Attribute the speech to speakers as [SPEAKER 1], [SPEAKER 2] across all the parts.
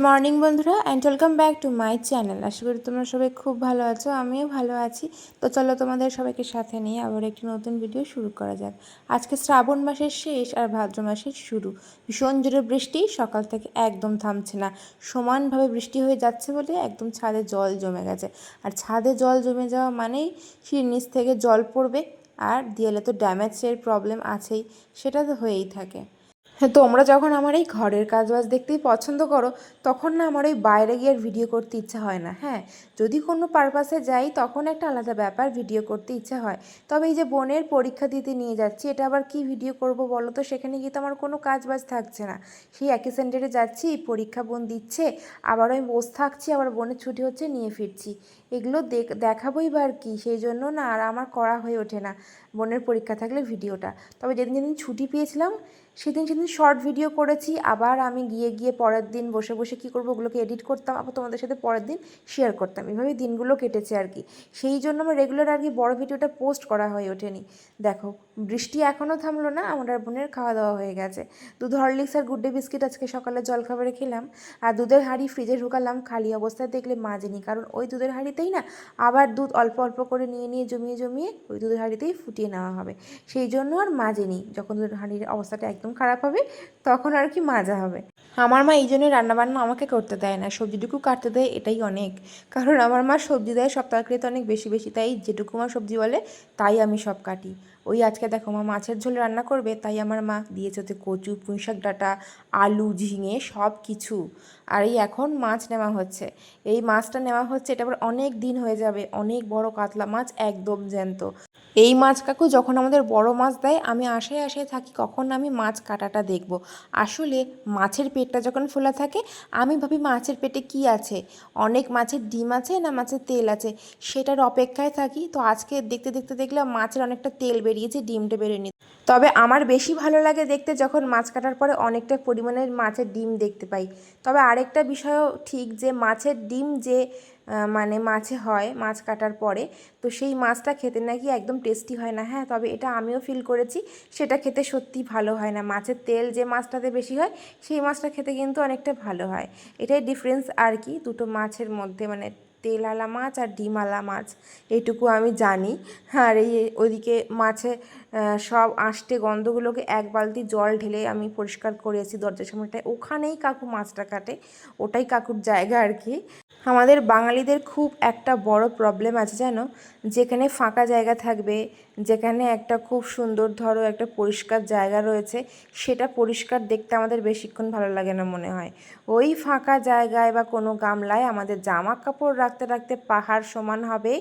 [SPEAKER 1] Morning বন্ধুরা and welcome back to my channel. আশা করি তোমরা সবাই খুব ভালো আছো, আমিও ভালো আছি। তো চলো তোমাদের সবাইকে সাথে নিয়ে আবার একটি নতুন ভিডিও শুরু করা যাক। আজকে শ্রাবণ মাসের শেষ আর ভাদ্র মাসের শুরু। ভীষণ জোরে বৃষ্টি, সকাল থেকে একদম থামছে না, সমানভাবে বৃষ্টি হয়ে যাচ্ছে বলে একদম ছাদে জল জমে গেছে। আর ছাদে জল জমে যাওয়া মানেই সিঁড়ির নিচ থেকে জল পড়বে, আর দেয়ালে তো ড্যামেজের প্রবলেম আছেই, সেটা তো হয়েই থাকে। হ্যাঁ, তোমরা যখন আমার এই ঘরের কাজবাজ দেখতেই পছন্দ করো, তখন না আমার ওই বাইরে গিয়ে আর ভিডিও করতে ইচ্ছা হয় না। হ্যাঁ, যদি কোনো পারপাসে যাই তখন একটা আলাদা ব্যাপার, ভিডিও করতে ইচ্ছা হয়। তবে এই যে বোনের পরীক্ষা দিতে নিয়ে যাচ্ছি, এটা আবার কি ভিডিও করব বলো তো? সেখানে গিয়ে তো আমার কোনো কাজবাজ থাকছে না, সেই একই সেন্টারে যাচ্ছি, পরীক্ষা বোন দিচ্ছে, আবার আমি বসে থাকছি, আবার বোনের ছুটি হচ্ছে নিয়ে ফিরছি। এগুলো দেখাবোই বা আর কি, সেই জন্য না আর আমার করা হয়ে ওঠে না বোনের পরীক্ষা থাকলে ভিডিওটা। তবে যেদিন যেদিন ছুটি পেয়েছিলাম সেদিন শর্ট ভিডিও করেছি, আবার আমি গিয়ে পরের দিন বসে বসে কী করবো, ওগুলোকে এডিট করতাম, আবার তোমাদের সাথে পরের দিন শেয়ার করতাম, এভাবেই দিনগুলো কেটেছে আর কি। সেই জন্য আমার রেগুলার আর কি বড় ভিডিওটা পোস্ট করা হয়ে ওঠেনি। দেখো, বৃষ্টি এখনও থামলো না, আমার আর বোনের খাওয়া দাওয়া হয়ে গেছে। দুধ, হরলিক্স আর গুড ডে বিস্কিট আজকে সকালে জলখাবারে খেলাম। আর দুধের হাঁড়ি ফ্রিজে ঢুকালাম, খালি অবস্থায় দেখলে মাজেনি, কারণ ওই দুধের হাঁড়িতেই না আবার দুধ অল্প অল্প করে নিয়ে জমিয়ে ওই দুধের হাঁড়িতেই ফুটিয়ে নেওয়া হবে। সেই জন্য আর মাজেনি, যখন দুধের হাঁড়ির অবস্থাটা একদম খারাপ হবে তখন আর কি মাজা হবে। আমার মা এই জন্যই রান্নাবান্না আমাকে করতে দেয় না, সবজিটুকু কাটতে দেয়, এটাই অনেক। কারণ আমার মা সবজি দেয় সব তরকারিতে অনেক বেশি বেশি, তাই যেটুকু মা সবজি বলে তাই আমি সব কাটি। ওই আজকে দেখো মা মাছের ঝোল রান্না করবে, তাই আমার মা দিয়েছে ওতে কচু, পুঁইশাক ডাঁটা, আলু, ঝিঙে সব কিছু। আর এই এখন মাছ নেওয়া হচ্ছে, এই মাছটা নেওয়া হচ্ছে, এটা আবার অনেক দিন হয়ে যাবে, অনেক বড় কাতলা মাছ, একদম জ্যান্ত। এই মাছ কাকু যখন আমাদের বড় মাছ দেয়, আমি আশায় থাকি কখন আমি মাছ কাটাটা দেখব। আসলে মাছের পেটটা যখন ফোলা থাকে, আমি ভাবি মাছের পেটে কি আছে, অনেক মাছের ডিম আছে না মাছের তেল আছে, সেটার অপেক্ষায় থাকি। তো আজকে দেখতে দেখলাম মাছের অনেকটা তেল বেরিয়েছে, ডিমটা বেরোয়নি। তবে আমার বেশি ভালো লাগে দেখতে যখন মাছ কাটার পরে অনেকটা পরিমাণের মাছের ডিম দেখতে পাই। তবে আরেকটা বিষয়ও ঠিক, যে মাছের ডিম যে মানে মাছে হয় মাছ কাটার পরে, তো সেই মাছটা খেতে নাকি একদম টেস্টি হয় না। হ্যাঁ, তবে এটা আমিও ফিল করেছি, সেটা খেতে সত্যি ভালো হয় না। মাছের তেল যে মাছটাতে বেশি হয়, সেই মাছটা খেতে কিন্তু অনেকটা ভালো হয়। এটাই ডিফারেন্স আর কি দুটো মাছের মধ্যে, মানে তেলওয়ালা মাছ আর ডিমওয়ালা মাছ, এইটুকু আমি জানি। আর এই ওইদিকে মাছে সব আষ্টে গন্ধগুলোকে এক বালতি জল ঢেলে আমি পরিষ্কার করেছি দরজার সামনেটায়, ওখানেই কাকু মাছটা কাটে, ওটাই কাকুর জায়গা আর কি। আমাদের বাঙালিদের খুব একটা বড় প্রবলেম আছে জানো, যেখানে ফাঁকা জায়গা থাকবে, যেখানে একটা খুব সুন্দর ধরো একটা পরিষ্কার জায়গা রয়েছে, সেটা পরিষ্কার দেখতে আমাদের বেশিক্ষণ ভালো লাগে না মনে হয়। ওই ফাঁকা জায়গায় বা কোনো গামলায় আমাদের জামা কাপড় রাখতে রাখতে পাহাড় সমান হবে,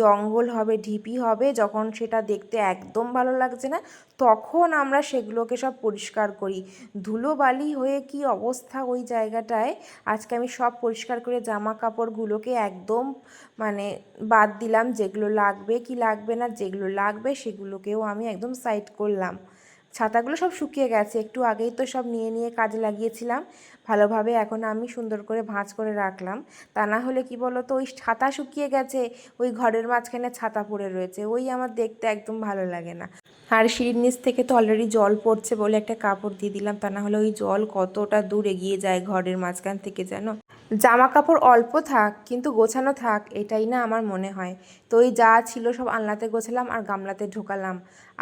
[SPEAKER 1] জঙ্গল হবে, ঢিপি হবে, যখন সেটা দেখতে একদম ভালো লাগছে না, তখন আমরা সেগুলোকে সব পরিষ্কার করি। ধুলোবালি হয়ে কি অবস্থা ওই জায়গাটায়। আজকে আমি সব পরিষ্কার করে জামা কাপড়গুলোকে একদম মানে বাদ দিলাম, যেগুলো লাগবে কি লাগবে না, যেগুলো লাগবে সেগুলোকেও আমি একদম সাইড করলাম। ছাতাগুলো সব শুকিয়ে গেছে, একটু আগেই তো সব নিয়ে কাজে লাগিয়েছিলাম ভালোভাবে, এখন আমি সুন্দর করে ভাঁজ করে রাখলাম। তা না হলে কি বলো তো, ওই ছাতা শুকিয়ে গেছে, ওই ঘরের মাঝখানে ছাতা পড়ে রয়েছে, ওই আমার দেখতে একদম ভালো লাগে না। আর সিঁড়ির নিচ থেকে তো অলরেডি জল পড়ছে বলে একটা কাপড় দিয়ে দিলাম, তা না হলে ওই জল কতটা দূর এগিয়ে যায় ঘরের মাঝখান থেকে জানো। জামা কাপড় অল্প থাক কিন্তু গোছানো থাক, এটাই না আমার মনে হয়। তো ওই যা ছিল সব আলনাতে গোছালাম আর গামলাতে ঢোকালাম।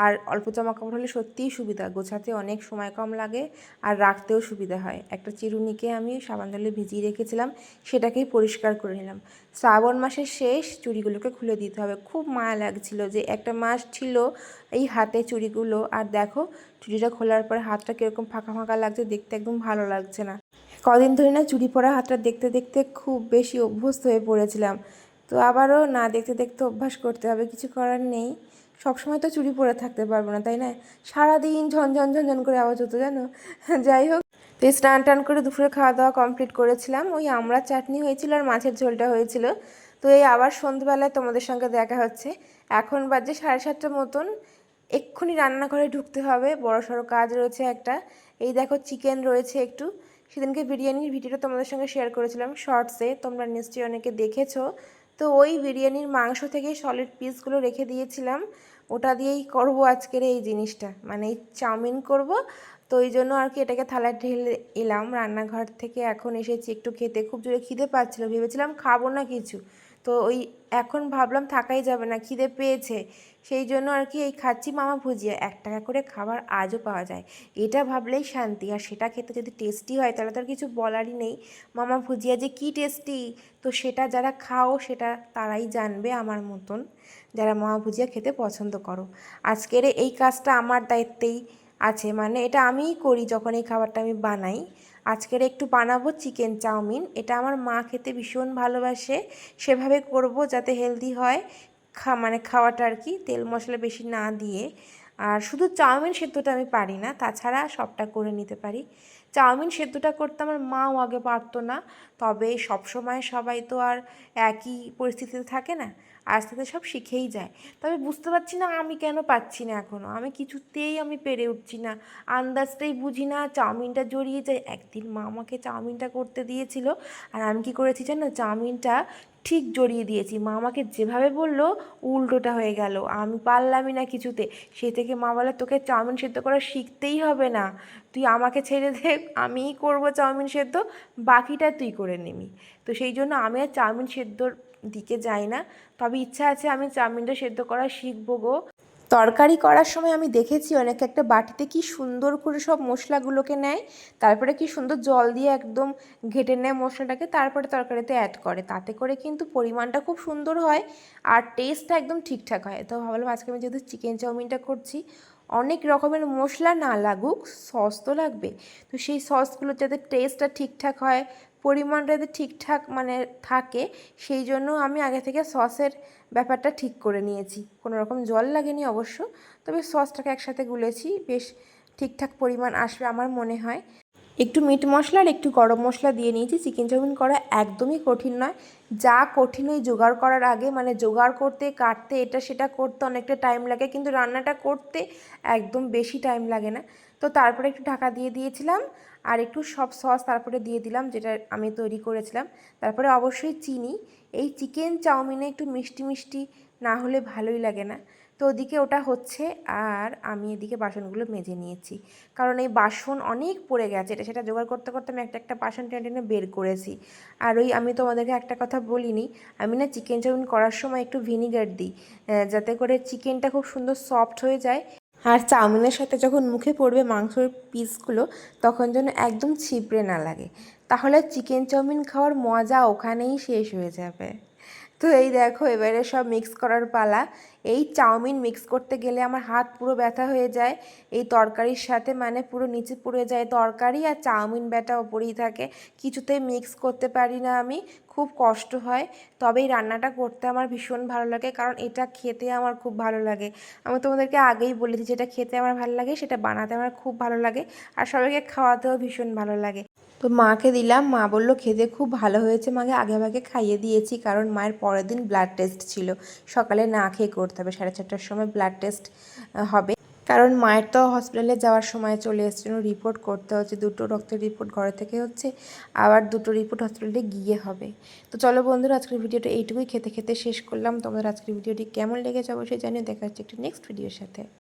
[SPEAKER 1] আর অল্প জামা কাপড় হলে সত্যিই সুবিধা, গোছাতে অনেক সময় কম লাগে আর রাখতেও সুবিধা হয়। একটা চিরুনিকে আমি সাবান জলে ভিজিয়ে রেখেছিলাম, সেটাকেই পরিষ্কার করে নিলাম। শ্রাবণ মাসের শেষ, চুড়িগুলোকে খুলে দিতে হবে। খুব মায়া লাগছিল যে একটা মাস ছিল এই হাতে চুড়িগুলো, আর দেখো চুড়িটা খোলার পরে হাতটা কীরকম ফাঁকা ফাঁকা লাগছে, দেখতে একদম ভালো লাগছে না। কদিন ধরে না চুড়ি পরা হাতটা দেখতে দেখতে খুব বেশি অভ্যস্ত হয়ে পড়েছিলাম, তো আবারও না দেখতে দেখতে অভ্যাস করতে হবে, কিছু করার নেই। সবসময় তো চুড়ি পরে থাকতে পারবো না, তাই না? সারাদিন ঝনঝন করে আওয়াজ হতো জানো। যাই হোক, তো স্নান টান করে দুপুরে খাওয়া দাওয়া কমপ্লিট করেছিলাম, ওই আমড়ার চাটনি হয়েছিল আর মাছের ঝোলটা হয়েছিল। তো এই আবার সন্ধ্যেবেলায় তোমাদের সঙ্গে দেখা হচ্ছে। এখন বাজে 7:30 মতন, এক্ষুনি রান্নাঘরে ঢুকতে হবে, বড়সড় কাজ রয়েছে একটা। এই দেখো চিকেন রয়েছে একটু, সেদিনকে বিরিয়ানির ভিডিওটা তোমাদের সঙ্গে শেয়ার করেছিলাম শর্টসে, তোমরা নিশ্চয়ই অনেকে দেখেছো। তো ওই বিরিয়ানির মাংস থেকে সলিড পিসগুলো রেখে দিয়েছিলাম, ওটা দিয়েই করবো আজকের এই জিনিসটা, মানে এই চাউমিন করব, তো এই জন্য আর কি এটাকে থালায় ঢেলে এলাম রান্নাঘর থেকে। এখন এসেছি একটু খেতে, খুব জোরে খিদে পাচ্ছিলো, ভেবেছিলাম খাবো না কিছু, তো ওই এখন ভাবলাম থাকাই যাবে না, খিদে পেয়েছে, সেই জন্য আর কি এই খাচ্ছি মামা ভুজিয়া। 1 টাকা করে খাবার আজও পাওয়া যায়, এটা ভাবলেই শান্তি। আর সেটা খেতে যদি টেস্টি হয় তাহলে তো আর কিছু বলারই নেই। মামা ভুজিয়া যে কী টেস্টি, তো সেটা যারা খাও সেটা তারাই জানবে, আমার মতন যারা মামা ভুজিয়া খেতে পছন্দ করো। আজকের এই কাজটা আমার দায়িত্বেই আছে, মানে এটা আমিই করি যখন এই খাবারটা আমি বানাই। আজকের একটু বানাবো চিকেন চাউমিন, এটা আমার মা খেতে ভীষণ ভালোবাসে, সেভাবে করব যাতে হেলদি হয় মানে খাওয়াটা আর কি, তেল মশলা বেশি না দিয়ে। আর শুধু চাউমিন সেদ্ধটা আমি পারি না, তাছাড়া সবটা করে নিতে পারি। চাউমিন সেদ্ধটা করতে আমার মাও আগে পারতো না, তবে সবসময় সবাই তো আর একই পরিস্থিতিতে থাকে না, আস্তে আস্তে সব শিখেই যায়। তবে বুঝতে পারছি না আমি কেন পাচ্ছি না এখনও, আমি কিছুতেই পেরে উঠছি না, আন্দাজটাই বুঝি না, চাউমিনটা জড়িয়ে যায়। একদিন মা আমাকে চাউমিনটা করতে দিয়েছিল, আর আমি কী করেছি জানো, চাউমিনটা ঠিক জড়িয়ে দিয়েছি, মা আমাকে যেভাবে বললো উল্টোটা হয়ে গেল, আমি পারলামই না কিছুতে। সেই থেকে মা বলে তোকে চাউমিন সেদ্ধ করা শিখতেই হবে না, তুই আমাকে ছেড়ে দে, আমিই করবো চাউমিন সেদ্ধ, বাকিটা তুই করে নিবি। তো সেই জন্য আমি আর চাউমিন সেদ্ধর দিকে যাই না, তবে ইচ্ছা আছে আমি চাউমিনটা সেদ্ধ করা শিখবো গো। তরকারি করার সময় আমি দেখেছি অনেকে একটা বাটিতে কি সুন্দর করে সব মশলাগুলোকে নেয়, তারপরে কি সুন্দর জল দিয়ে একদম ঘেটে নেয় মশলাটাকে, তারপরে তরকারিতে অ্যাড করে, তাতে করে কিন্তু পরিমাণটা খুব সুন্দর হয় আর টেস্টটা একদম ঠিকঠাক হয়। তো ভাবলাম আজকে আমি যেহেতু চিকেন চাউমিনটা করছি, অনেক রকমের মশলা না লাগুক, সস তো লাগবে, তো সেই সসগুলো যাতে টেস্টটা ঠিকঠাক হয়, পরিমাণটা যাতে ঠিকঠাক মানে থাকে, সেই জন্য আমি আগে থেকে সসের ব্যাপারটা ঠিক করে নিয়েছি। কোনো রকম জল লাগেনি অবশ্য, তবে সসটাকে একসাথে গুলেছি, বেশ ঠিকঠাক পরিমাণ আসবে আমার মনে হয়। একটু মিট মশলা আর একটু গরম মশলা দিয়ে নিয়েছি। চিকেন চাউমিন করা একদমই কঠিন নয়, যা কঠিন ওই জোগাড় করার আগে, মানে জোগাড় করতে, কাটতে, এটা সেটা করতে অনেকটা টাইম লাগে, কিন্তু রান্নাটা করতে একদম বেশি টাইম লাগে না। তো তারপরে একটু ঢাকা দিয়ে দিয়েছিলাম, আর একটু সব সস তারপরে দিয়ে দিলাম যেটা আমি তৈরি করেছিলাম। তারপরে অবশ্যই চিনি, এই চিকেন চাউমিনে একটু মিষ্টি মিষ্টি না হলে ভালোই লাগে না। তো ওদিকে ওটা হচ্ছে, আর আমি এদিকে বাসনগুলো মেজে নিয়েছি, কারণ এই বাসন অনেক পড়ে গেছে, এটা সেটা জোগাড় করতে করতে আমি একটা একটা বাসন টেনে টেনে বের করেছি। আর ওই আমি তোমাদেরকে একটা কথা বলিনি, আমি না চিকেন চাউমিন করার সময় একটু ভিনিগার দিই, যাতে করে চিকেনটা খুব সুন্দর সফট হয়ে যায়, আর চাউমিনের সাথে যখন মুখে পড়বে মাংসের পিসগুলো, তখন যেন একদম ছিপড়ে না লাগে, তাহলে চিকেন চাউমিন খাওয়ার মজা ওখানেই শেষ হয়ে যাবে। তো এই দেখো এবারে সব মিক্স করার পালা। এই চাউমিন মিক্স করতে গেলে আমার হাত পুরো ব্যথা হয়ে যায়, এই তরকারির সাথে মানে পুরো নিচে পড়ে যায় তরকারি, আর চাউমিন ব্যাটা ওপরেই থাকে, কিছুতেই মিক্স করতে পারি না আমি, খুব কষ্ট হয়। তবে এই রান্নাটা করতে আমার ভীষণ ভালো লাগে, কারণ এটা খেতে আমার খুব ভালো লাগে। আমি তোমাদেরকে আগেই বলেছি, যেটা খেতে আমার ভালো লাগে সেটা বানাতে আমার খুব ভালো লাগে, আর সবাইকে খাওয়াতেও ভীষণ ভালো লাগে। তো মাকে দিলাম, মা বললো খেতে খুব ভালো হয়েছে, মাকে আগে ভাগে খাইয়ে দিয়েছি, কারণ মায়ের পরের দিন ব্লাড টেস্ট ছিল, সকালে না খেয়ে করতে হবে, 4:30টার সময় ব্লাড টেস্ট হবে, কারণ মায়ের তো হসপিটালে যাওয়ার সময় চলে এসেছিল, রিপোর্ট করতে হচ্ছে, 2টো রক্তের রিপোর্ট ঘরে থেকে হচ্ছে, আবার 2টো রিপোর্ট হসপিটালে গিয়ে হবে। তো চলো বন্ধুরা, আজকের ভিডিওটা এইটুকুই খেতে খেতে শেষ করলাম। তোমাদের আজকের ভিডিওটি কেমন লেগেছে অবশ্যই জানিয়ে, দেখা হচ্ছে একটি নেক্সট ভিডিওর সাথে।